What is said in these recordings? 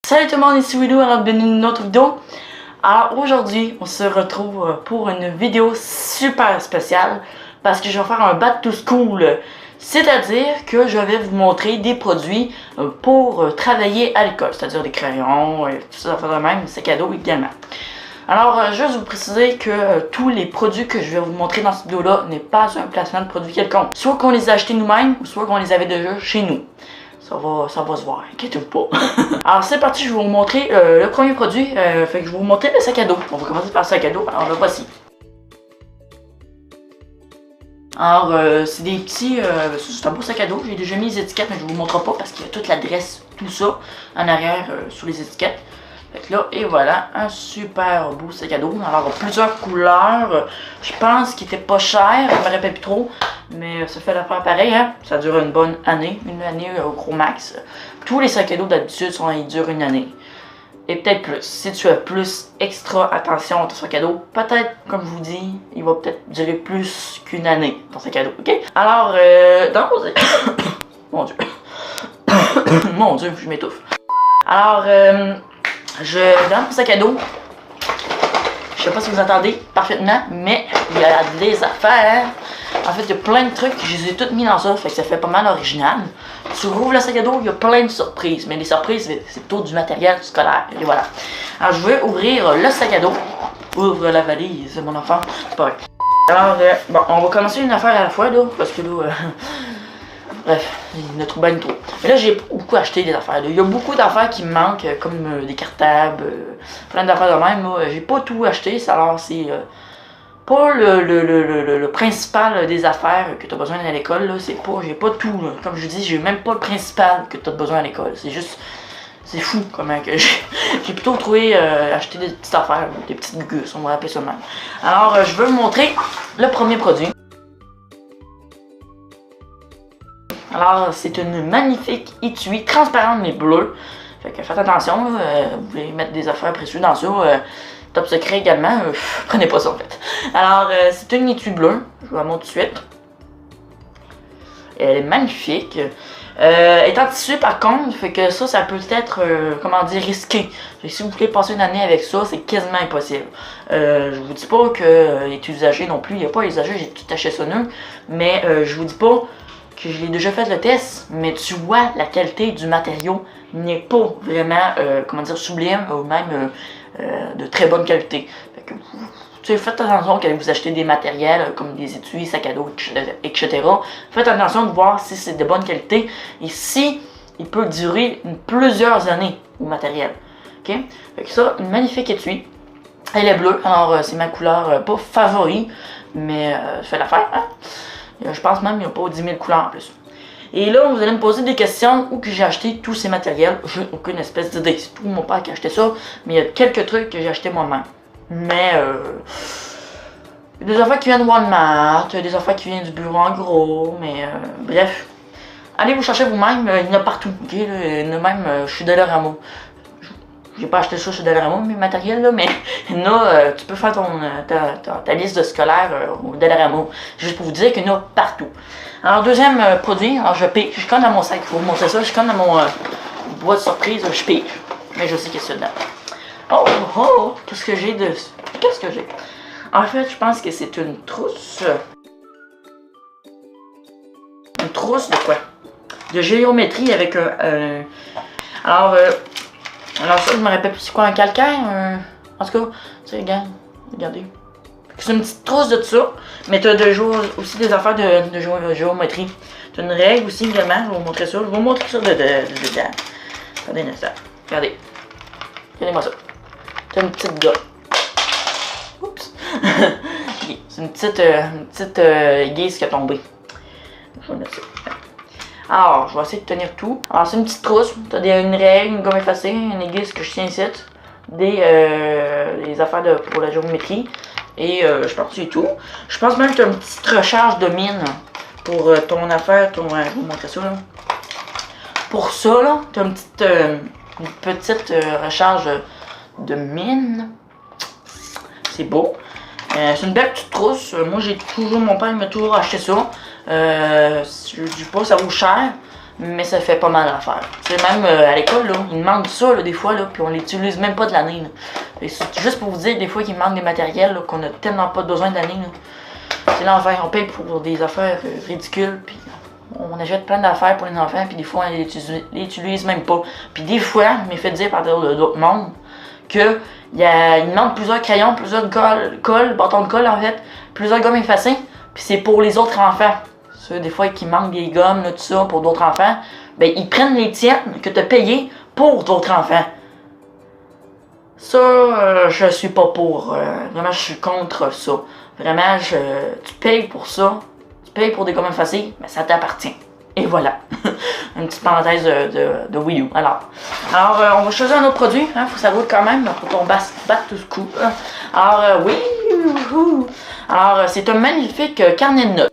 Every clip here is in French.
Salut tout le monde, ici Willow, alors bienvenue dans une autre vidéo. Alors aujourd'hui, on se retrouve pour une vidéo super spéciale parce que je vais faire un back to school. C'est-à-dire que je vais vous montrer des produits pour travailler à l'école, c'est-à-dire des crayons, et tout ça, de même, des sacs à dos également. Alors, juste vous préciser que tous les produits que je vais vous montrer dans cette vidéo-là n'est pas un placement de produits quelconque. Soit qu'on les a achetés nous-mêmes, ou soit qu'on les avait déjà chez nous. Ça va se voir, inquiétez-vous pas. Alors c'est parti, je vais vous montrer le premier produit. Fait que je vais vous montrer le sac à dos. On va commencer par le sac à dos. Alors le voici. Alors c'est des petits, c'est un beau sac à dos. J'ai déjà mis les étiquettes, mais je vous montre pas parce qu'il y a toute l'adresse, tout ça en arrière sur les étiquettes. Fait que là, et voilà, un super beau sac à dos. Alors plusieurs couleurs. Je pense qu'il était pas cher, je me rappelle plus trop. Mais ça fait l'affaire pareil, hein. Ça dure une bonne année, au gros max. Tous les sacs à dos d'habitude, ils durent une année. Et peut-être plus. Si tu as plus extra attention à ton sac à dos, peut-être, comme je vous dis, il va peut-être durer plus qu'une année, ton sac à dos, ok? Alors, dans mon... Mon Dieu. Mon Dieu, je m'étouffe. Alors, dans mon sac à dos, je sais pas si vous entendez parfaitement, mais il y a des affaires. En fait, il y a plein de trucs, je les ai toutes mis dans ça, fait que ça fait pas mal original. Tu rouvres le sac à dos, il y a plein de surprises, mais les surprises, c'est plutôt du matériel scolaire, et voilà. Alors, je vais ouvrir le sac à dos. Ouvre la valise, mon enfant, c'est pas vrai. Alors, bon, on va commencer une affaire à la fois, là, parce que là, bref, il y en a trop bien trop. Mais là, j'ai beaucoup acheté des affaires, là. Il y a beaucoup d'affaires qui me manquent, comme des cartables, plein d'affaires de même, là. J'ai pas tout acheté, alors c'est... pas le principal des affaires que tu as besoin à l'école, c'est pas, j'ai pas tout, là. Comme je dis, j'ai même pas le principal que tu as besoin à l'école, c'est juste, c'est fou comment que j'ai plutôt trouvé, acheter des petites affaires, des petites gusses, on va appeler ça de même. Alors, je veux vous montrer le premier produit. Alors, c'est une magnifique étui transparente mais bleue, fait que faites attention, vous voulez mettre des affaires précieuses dans ça, top secret également, prenez pas ça en fait. Alors, c'est une étui bleue, je vous la montre tout de suite. Elle est magnifique. Elle est en tissu par contre, fait que ça peut être, comment dire, risqué. Fait que si vous voulez passer une année avec ça, c'est quasiment impossible. Je vous dis pas qu'il est usagé non plus, il n'y a pas usagé, j'ai tout acheté ça neuf. Mais je vous dis pas que je l'ai déjà fait le test, mais tu vois la qualité du matériau n'est pas vraiment, comment dire, sublime ou même de très bonne qualité. Fait que faites attention quand vous achetez des matériels comme des étuis, sacs à dos, etc. Faites attention de voir si c'est de bonne qualité et si il peut durer plusieurs années au matériel. Ok? Fait que ça, une magnifique étui. Elle est bleue, alors c'est ma couleur pas favorite, mais ça fait l'affaire. Hein? Je pense même qu'il n'y a pas 10 000 couleurs en plus. Et là, vous allez me poser des questions où que j'ai acheté tous ces matériels. J'ai aucune espèce d'idée. C'est tout mon père qui a acheté ça. Mais il y a quelques trucs que j'ai acheté moi-même. Mais des affaires qui viennent de Walmart, des affaires qui viennent du bureau en gros. Mais bref. Allez vous chercher vous-même. Il y en a partout. Okay? Il y en a même chez Dollarama. J'ai pas acheté ça chez Dollarama, mes matériels là, mais là, tu peux faire ta liste de scolaire au Dollarama. Juste pour vous dire qu'il y en a partout. Alors, deuxième produit, alors je pige. Je comme dans mon sac, il faut vous montrer ça. Je comme dans mon boîte de surprise, je pige. Mais je sais qu'il y a ça dedans. Oh, oh, qu'est-ce que j'ai de... Qu'est-ce que j'ai? En fait, je pense que c'est une trousse. Une trousse de quoi? De géométrie avec un... Alors ça, je me rappelle plus c'est quoi, un calcaire? En tout cas, regardez. C'est une petite trousse de tout ça, mais tu as aussi des affaires de géométrie. Tu as une règle aussi également, je vais vous montrer ça. Je vais vous montrer ça dedans. Attendez un instant. Regardez. Regardez-moi ça. Tu as une petite gomme. Oups. Okay. C'est une petite aiguise qui a tombé. Je vais mettre ça. Alors, je vais essayer de tenir tout. Alors, c'est une petite trousse. Tu as une règle, une gomme effacée, une aiguise que je tiens ici. Des affaires pour la géométrie. Et je pense que c'est tout. Je pense même que tu as une petite recharge de mine pour ton affaire. Je vais vous montrer ça là. Pour ça, là, tu as une petite recharge de mine. C'est beau. C'est une belle petite trousse. Moi, mon père m'a toujours acheté ça. Je dis pas, ça vaut cher. mais ça fait pas mal à faire. C'est même à l'école, là, il manque ça là, des fois, là, puis on l'utilise même pas de l'année. C'est juste pour vous dire, des fois qu'il manque des matériels qu'on a tellement pas besoin de l'année. C'est l'enfer, on paye pour des affaires ridicules, puis on achète plein d'affaires pour les enfants, puis des fois on les utilise même pas. Puis des fois, il m'est fait dire par d'autres mondes que il manque plusieurs crayons, plusieurs bâtons de colle en fait, plusieurs gommes effacées, puis c'est pour les autres enfants. Ceux des fois qui manquent des gommes, là, tout ça, pour d'autres enfants, ben ils prennent les tiennes que tu as payées pour d'autres enfants. Ça, je suis pas pour. Vraiment, je suis contre ça. Vraiment, tu payes pour ça. Tu payes pour des gommes effacées, mais ça t'appartient. Et voilà. Une petite parenthèse de Wii U. Alors, on va choisir un autre produit. Hein, faut que ça roule quand même. Faut qu'on batte tout ce coup. Alors, Wii U. Alors, c'est un magnifique carnet de notes.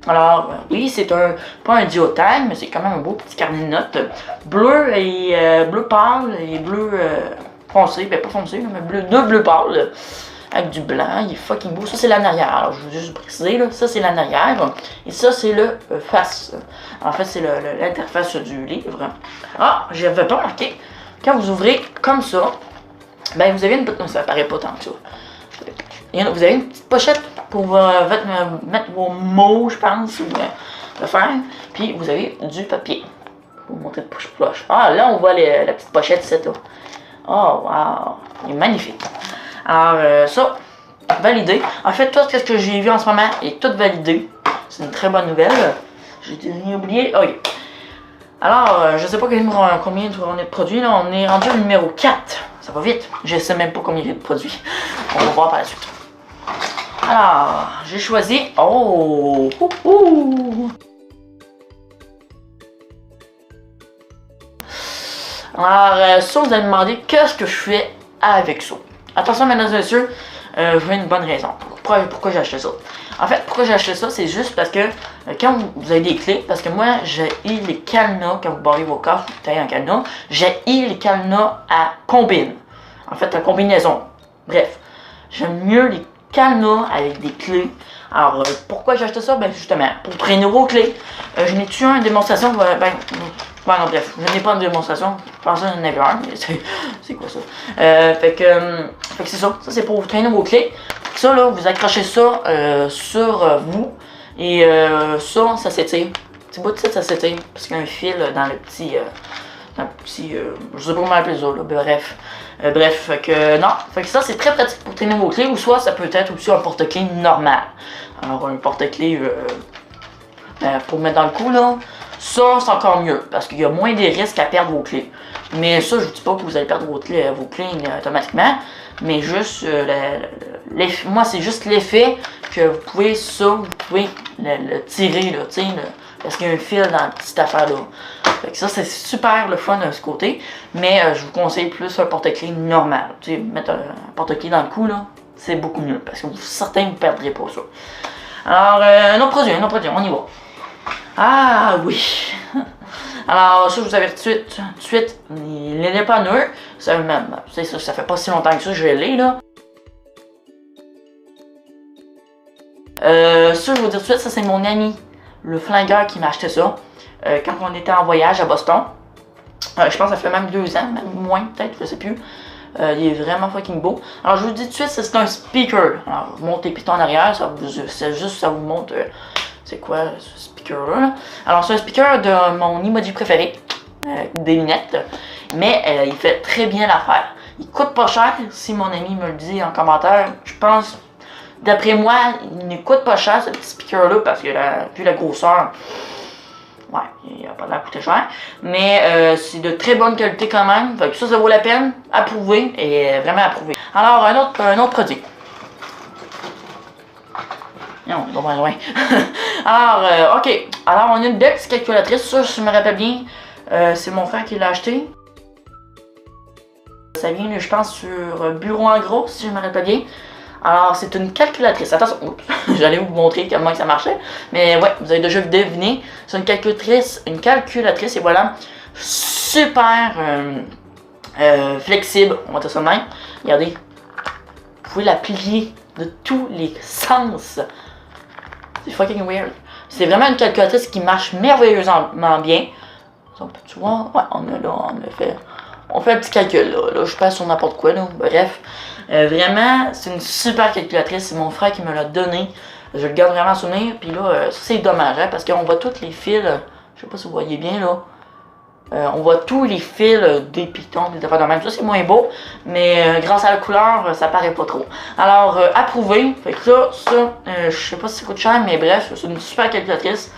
Alors, oui, c'est pas un diotag, mais c'est quand même un beau petit carnet de notes. Bleu et bleu pâle et bleu foncé, ben pas foncé, mais deux bleus pâles avec du blanc. Il est fucking beau. Ça, c'est l'en arrière. Alors, je veux juste préciser, là, ça, c'est l'en arrière. Et ça, c'est le face. En fait, c'est l'interface du livre. Ah, j'avais pas remarqué. Quand vous ouvrez comme ça, ben, vous avez une petite. Ça paraît pas tant que ça. Vous avez une petite pochette pour mettre vos mots, je pense, ou le faire. Puis vous avez du papier. Je vais vous montrer de poche. Ah, là, on voit la petite pochette, c'est là. Oh, wow! Il est magnifique. Alors, ça, validé. En fait, tout ce que j'ai vu en ce moment est tout validé. C'est une très bonne nouvelle. J'ai oublié. Oh, yeah. Alors, je sais pas combien on est de produits. Là. On est rendu au numéro 4. Ça va vite. Je sais même pas combien il y a de produits. On va voir par la suite. Alors, j'ai choisi. Oh! Alors, ça, vous allez me demander qu'est-ce que je fais avec ça. Attention, mesdames et messieurs, je veux une bonne raison. Pourquoi j'ai acheté ça? En fait, pourquoi j'ai acheté ça, c'est juste parce que quand vous avez des clés, parce que moi, j'ai les cadenas, quand vous barrez vos coffres, vous taillez en cadenas, j'ai les cadenas à combine. En fait, à combinaison. Bref, j'aime mieux les cadenas avec des clés. Alors, pourquoi j'ai acheté ça? Ben, justement, pour traîner vos clés. Je n'ai-tu une démonstration? Non, bref, je n'ai pas une démonstration. Je pensais que j'en avais un, mais c'est quoi ça? Fait que c'est ça. Ça, c'est pour vous traîner vos clés. Ça, là, vous accrochez ça sur vous. Et ça s'étire. Petit bout de ça s'étire. Parce qu'il y a un fil dans le petit. Je sais pas comment appeler ça, là. Bref, fait que ça, c'est très pratique pour traîner vos clés. Ou soit, ça peut être aussi un porte-clés normal. Alors, un porte-clés pour mettre dans le cou, là. Ça, c'est encore mieux, parce qu'il y a moins des risques à perdre vos clés. Mais ça, je vous dis pas que vous allez perdre vos clés automatiquement, mais juste, moi, c'est juste l'effet que vous pouvez le tirer, là, tu sais, parce qu'il y a un fil dans cette affaire-là. Fait que ça, c'est super le fun de ce côté, mais je vous conseille plus un porte-clés normal. Tu sais, mettre un porte-clés dans le cou, là, c'est beaucoup mieux, parce que certains ne perdrez pas ça. Alors, un autre produit, on y va. Ah oui! Alors, ça, je vous avertis tout de suite, il n'est pas neuf. Ça fait pas si longtemps que ça, je l'ai, là. Ça, je vous dire tout de suite, ça, c'est mon ami, le flingueur, qui m'a acheté ça. Quand on était en voyage à Boston. Je pense que ça fait même 2 ans, même moins, peut-être, je sais plus. Il est vraiment fucking beau. Alors, je vous dis tout de suite, c'est un speaker. Alors, vous montez le piton en arrière, ça vous montre c'est quoi ce speaker-là. Alors, c'est un speaker de mon emoji préféré, des lunettes, mais il fait très bien l'affaire. Il coûte pas cher, si mon ami me le dit en commentaire. Je pense, d'après moi, il ne coûte pas cher, ce petit speaker-là, parce que vu la grosseur, ouais, il n'a pas l'air coûté cher. Mais c'est de très bonne qualité quand même. Fait que ça vaut la peine. Approuvé, et vraiment approuvé. Alors, un autre produit. Non, on va loin. Alors, ok. Alors, on a une belle petite calculatrice. Ça, je me rappelle bien, c'est mon frère qui l'a acheté. Ça vient, je pense, sur Bureau en gros, si je me rappelle bien. Alors, c'est une calculatrice. Attention, j'allais vous montrer comment ça marchait. Mais ouais, vous avez déjà deviné. C'est une calculatrice, et voilà. Super flexible, on va dire ça de même. Regardez, vous pouvez la plier de tous les sens. C'est fucking weird. C'est vraiment une calculatrice qui marche merveilleusement bien. Tu vois, ouais, on fait un petit calcul là, je passe sur n'importe quoi là, bref. Vraiment, c'est une super calculatrice, c'est mon frère qui me l'a donné. Je le garde vraiment en souvenir, puis là, ça c'est dommage, hein, parce qu'on voit tous les fils, je sais pas si vous voyez bien là. On voit tous les fils des pitons, des affaires de même. Ça c'est moins beau, mais grâce à la couleur, ça paraît pas trop. Alors, approuvé. Fait que là, je sais pas si ça coûte cher, mais bref, c'est une super calculatrice.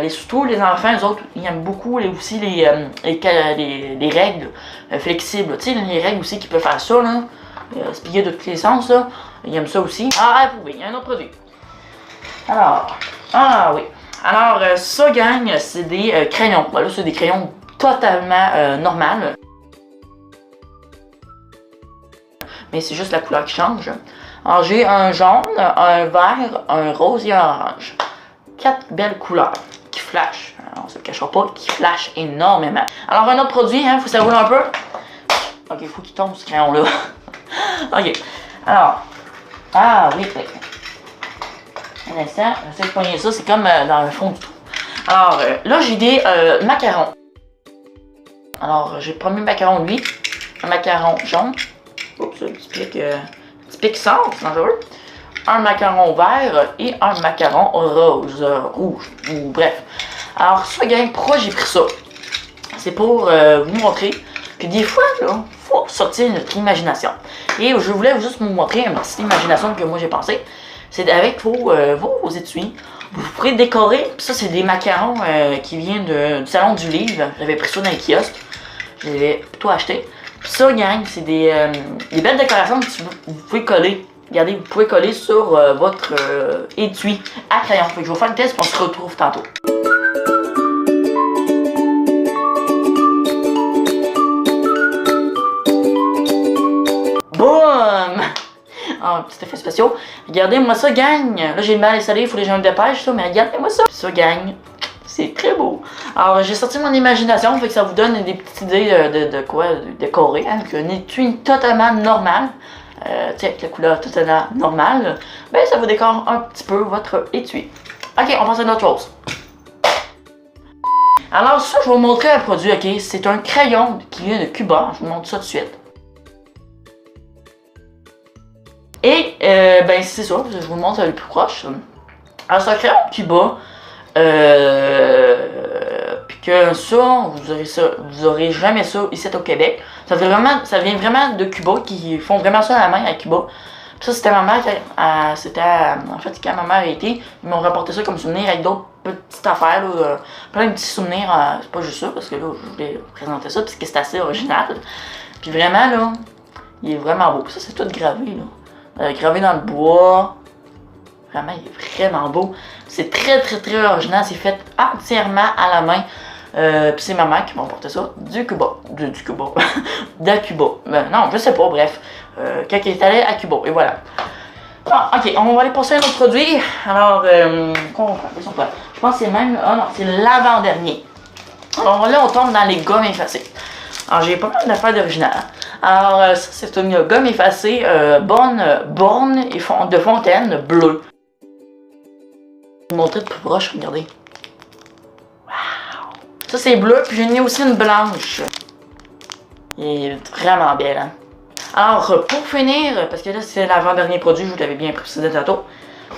Surtout les enfants, les autres, ils aiment beaucoup aussi les règles flexibles. Tu sais, les règles aussi qui peuvent faire ça, là. Se plier de tous les sens, là. Ils aiment ça aussi. Ah, approuvé. Il y a un autre produit. Alors, oui. Alors, ça, gang, c'est des crayons. Voilà, c'est des crayons totalement normales. Mais c'est juste la couleur qui change. Alors, j'ai un jaune, un vert, un rose et un orange. 4 belles couleurs qui flashent. On se le cachera pas, qui flashent énormément. Alors, un autre produit, hein, faut savourer un peu. Ok, il faut qu'il tombe ce crayon-là. Ok. Alors, oui. Un instant, j'essaie de pogner ça, c'est comme dans le fond du trou. Alors, là, j'ai des macarons. Alors, j'ai le premier macaron, lui. Un macaron jaune. Oups, un petit pic sort, c'est dangereux. Un macaron vert et un macaron rose, rouge, ou bref. Alors, ça, gang, pourquoi j'ai pris ça? C'est pour vous montrer que des fois, là, faut sortir notre imagination. Et je voulais juste vous montrer une petite imagination que moi j'ai pensé. C'est avec vos étuis, vous pourrez décorer. Puis ça, c'est des macarons qui viennent du salon du livre. J'avais pris ça dans les kiosques. Je les avais plutôt achetés. Puis ça, gang, c'est des belles décorations que vous pouvez coller. Regardez, vous pouvez coller sur votre étui à crayon. Fait que je vais faire le test et on se retrouve tantôt. Boum! Ah, petit effet spécial. Regardez-moi ça, gang. Là, j'ai le mal installé, il faut que je me dépêche, ça, mais regardez-moi ça. Ça, gang. C'est très beau. Alors, j'ai sorti mon imagination, fait que ça vous donne des petites idées de quoi décorer. Hein, un étui totalement normal. Avec la couleur totalement normale. Ben, ça vous décore un petit peu votre étui. Ok, on passe à une autre chose. Alors, ça, je vais vous montrer un produit, ok? C'est un crayon qui vient de Cuba. Je vous montre ça tout de suite. Et, ben, c'est ça, je vous montre le plus proche. Alors, c'est un crayon Cuba. Puis que ça, vous aurez jamais ça ici au Québec. Ça vient vraiment de Cuba, qui font vraiment ça à la main à Cuba. Puis ça, c'était ma mère, en fait, quand ma mère a été, ils m'ont rapporté ça comme souvenir avec d'autres petites affaires, là, plein de petits souvenirs, c'est pas juste ça, parce que là, je voulais présenter ça, parce que c'est assez original. Puis vraiment, là, il est vraiment beau. Puis ça, c'est tout gravé, là. Gravé dans le bois. Vraiment, il est vraiment beau. C'est très original. C'est fait entièrement à la main. Puis c'est ma mère qui m'a apporté ça du Cuba. De Cuba. De Cuba. Non, je sais pas, bref. Quand il est allé à Cuba. Et voilà. Ah, ok, on va aller passer à un autre produit. Alors, quoi on fait? Je pense que c'est même. Ah non, c'est l'avant-dernier. Alors là, on tombe dans les gommes effacées. Alors, j'ai pas mal d'affaires d'original. Alors, ça, c'est une gomme effacée borne de fontaine bleue. Je vais vous montrer de plus proche, regardez. Wow! Ça, c'est bleu, puis j'en ai aussi une blanche. Elle est vraiment belle, hein? Alors, pour finir, parce que là, c'est l'avant-dernier produit, je vous l'avais bien précisé tantôt.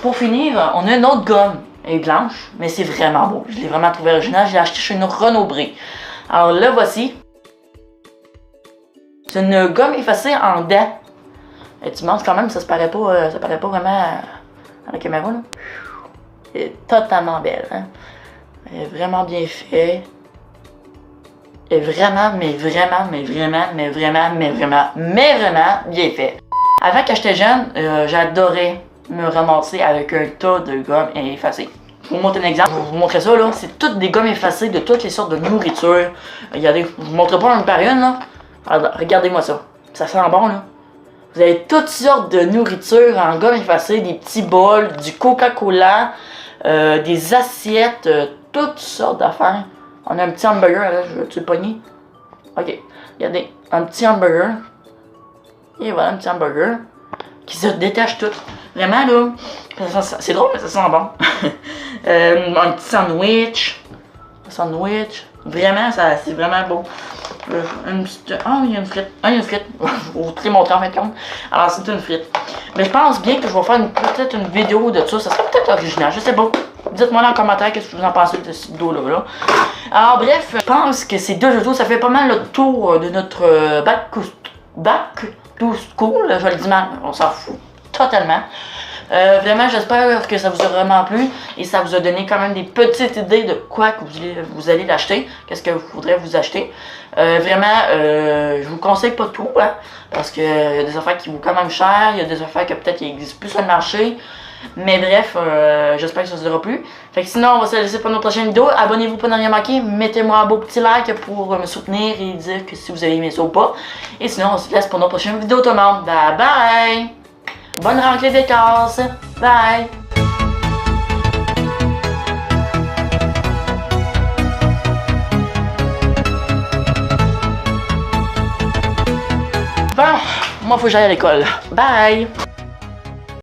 Pour finir, on a une autre gomme. Elle est blanche, mais c'est vraiment beau. Je l'ai vraiment trouvé original. Je l'ai acheté chez une Renaud-Bré. Alors, là, voici. C'est une gomme effacée en dents. Et tu montres quand même, ça paraît pas vraiment à la caméra, là. Elle est totalement belle, hein. Elle est vraiment bien faite. Elle est vraiment bien faite. Avant que j'étais jeune, j'adorais me ramasser avec un tas de gommes effacées. Je vais vous montrer un exemple. Je vais vous montrer ça, là. C'est toutes des gommes effacées de toutes les sortes de nourriture. Regardez, je vous montre pas une par une, là. Regardez-moi ça. Ça sent bon, là. Vous avez toutes sortes de nourriture en gomme effacée, des petits bols, du Coca-Cola, des assiettes, toutes sortes d'affaires. On a un petit hamburger, là, je vais-tu le pogner? Ok, regardez, un petit hamburger. Et voilà, un petit hamburger qui se détache tout. Vraiment, là, c'est drôle, mais ça sent bon. Un petit sandwich. Vraiment, c'est vraiment beau. Une petite... Ah, il y a une frite. Ah, il y a une frite. Je vais vous les montrer en fin de compte. Alors, c'est une frite. Mais je pense bien que je vais faire peut-être une vidéo de ça. Ça serait peut-être original, je sais pas. Dites-moi dans les commentaires qu'est-ce que vous en pensez de cette vidéo-là. Alors, bref, je pense que ces deux vidéos, ça fait pas mal le tour de notre back to school. Je le dis mal, on s'en fout totalement. Vraiment, j'espère que ça vous a vraiment plu et ça vous a donné quand même des petites idées de quoi que vous allez l'acheter, qu'est-ce que vous voudrez vous acheter. Vraiment, je vous conseille pas tout, hein, parce que y a des affaires qui vaut quand même cher, il y a des affaires que peut-être qui existent plus sur le marché. Mais bref, j'espère que ça vous aura plu. Fait que sinon, on va se laisser pour notre prochaine vidéo. Abonnez-vous pour ne rien manquer. Mettez-moi un beau petit like pour me soutenir et dire que si vous avez aimé ça ou pas. Et sinon, on se laisse pour notre prochaine vidéo tout le monde. Bye bye! Bonne rentrée des classes! Bye! Bon, moi faut que j'aille à l'école. Bye!